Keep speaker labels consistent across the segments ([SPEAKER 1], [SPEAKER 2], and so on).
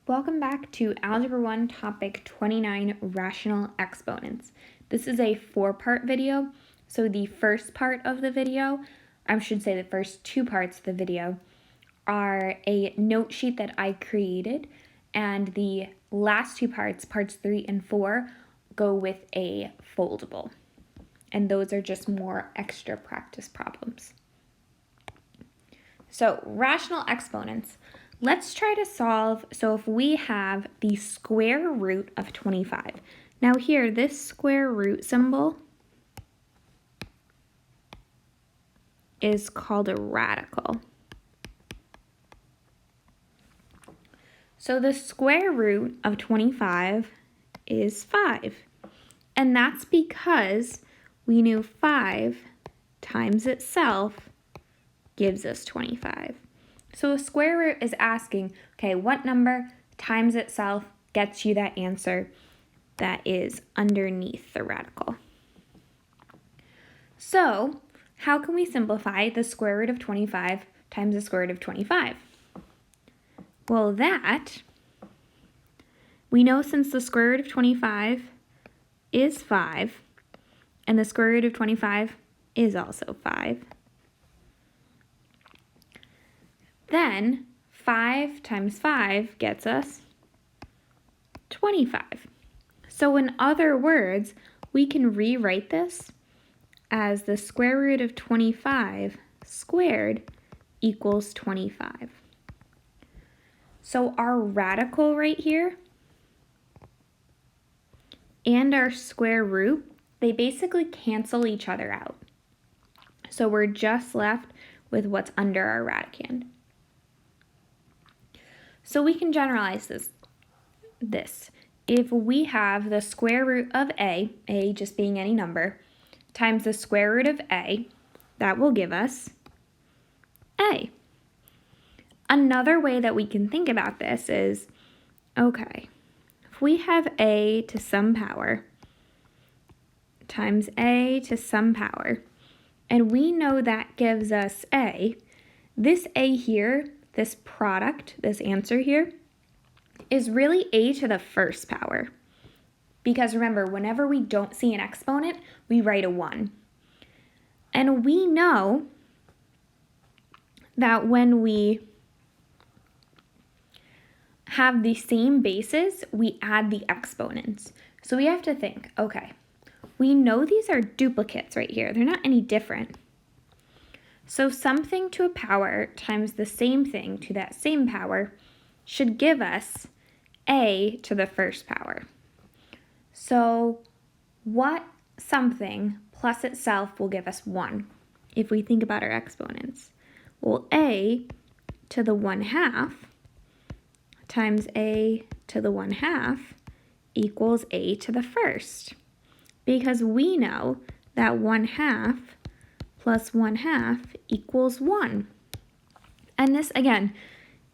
[SPEAKER 1] Welcome back to Algebra 1 Topic 29, Rational Exponents. This is a four-part video, so the first part of the video, I should say the first two parts of the video, are a note sheet that I created, and the last two parts, parts 3 and 4, go with a foldable. And those are just more extra practice problems. So, rational exponents. Let's try to solve, so if we have the square root of 25. Now here, this square root symbol is called a radical. So the square root of 25 is 5. And that's because we knew 5 times itself gives us 25. So a square root is asking, okay, what number times itself gets you that answer that is underneath the radical? So how can we simplify the square root of 25 times the square root of 25? Well, that, we know since the square root of 25 is 5, and the square root of 25 is also 5, then 5 times 5 gets us 25. So in other words, we can rewrite this as the square root of 25 squared equals 25. So our radical right here and our square root, they basically cancel each other out. So we're just left with what's under our radicand. So we can generalize this. If we have the square root of a just being any number, times the square root of a, that will give us a. Another way that we can think about this is, okay, if we have a to some power times a to some power, and we know that gives us a, this a here, this product, this answer here, is really a to the first power. Because remember, whenever we don't see an exponent, we write a 1. And we know that when we have the same bases, we add the exponents. So we have to think, okay, we know these are duplicates right here. They're not any different. So something to a power times the same thing to that same power should give us a to the first power. So what something plus itself will give us 1 if we think about our exponents? Well, a to the 1/2 times a to the 1/2 equals a to the first, because we know that 1/2 plus 1/2 equals 1. And this, again,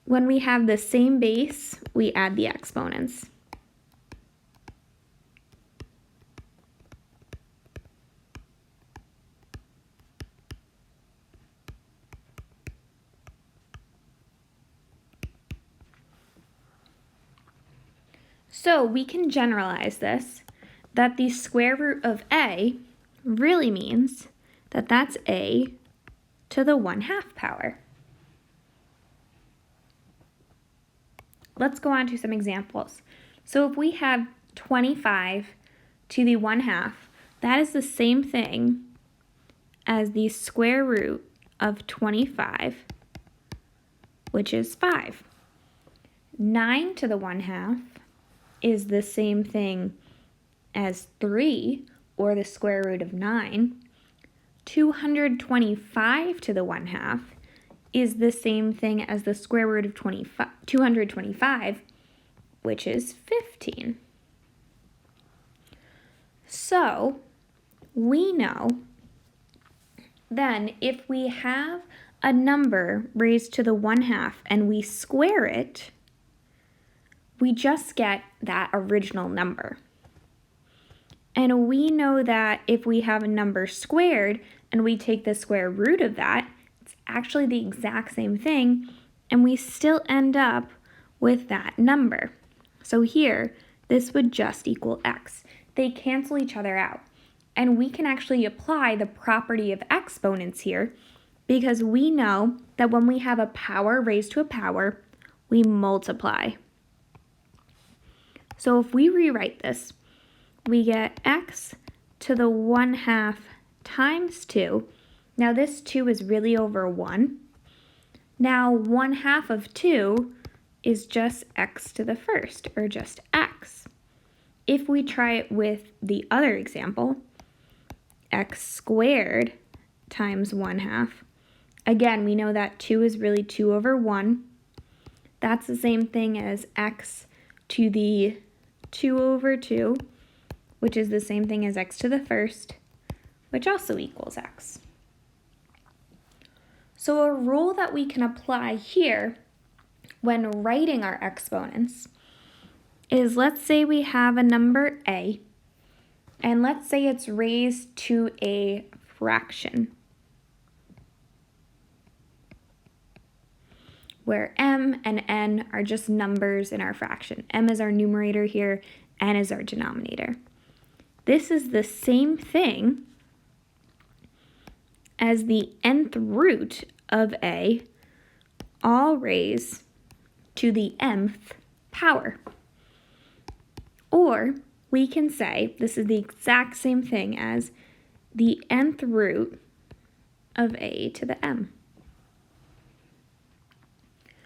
[SPEAKER 1] when we have the same base, we add the exponents. So we can generalize this, that the square root of a really means that that's a to the 1/2 power. Let's go on to some examples. So if we have 25 to the 1/2, that is the same thing as the square root of 25, which is 5. 9 to the 1/2 is the same thing as 3, or the square root of 9. 225 to the 1/2 is the same thing as the square root of 225, which is 15. So we know then if we have a number raised to the 1/2 and we square it, we just get that original number. And we know that if we have a number squared and we take the square root of that, it's actually the exact same thing, and we still end up with that number. So here, this would just equal x. They cancel each other out. And we can actually apply the property of exponents here because we know that when we have a power raised to a power, we multiply. So if we rewrite this, we get x to the 1/2 times 2. Now this 2 is really over 1. Now 1/2 of 2 is just x to the first, or just x. If we try it with the other example, x squared times 1/2. Again, we know that 2 is really 2 over 1. That's the same thing as x to the 2 over 2, which is the same thing as x to the first, which also equals x. So a rule that we can apply here when writing our exponents is, let's say we have a number a, and let's say it's raised to a fraction, where m and n are just numbers in our fraction. M is our numerator here, n is our denominator. This is the same thing as the nth root of a, all raised to the mth power. Or we can say this is the exact same thing as the nth root of a to the m.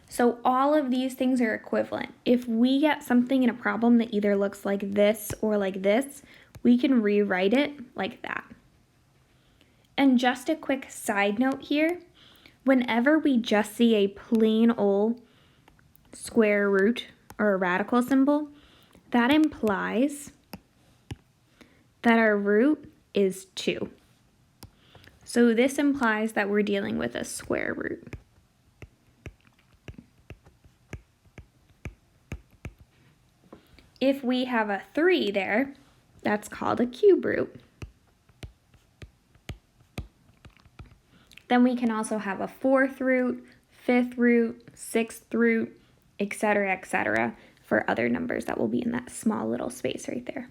[SPEAKER 1] So all of these things are equivalent. If we get something in a problem that either looks like this or like this, we can rewrite it like that. And just a quick side note here, whenever we just see a plain old square root or a radical symbol, that implies that our root is 2. So this implies that we're dealing with a square root. If we have a 3 there, that's called a cube root. Then we can also have a 4th root, 5th root, 6th root, etc., for other numbers that will be in that small little space right there.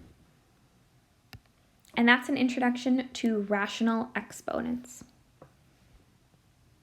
[SPEAKER 1] And that's an introduction to rational exponents.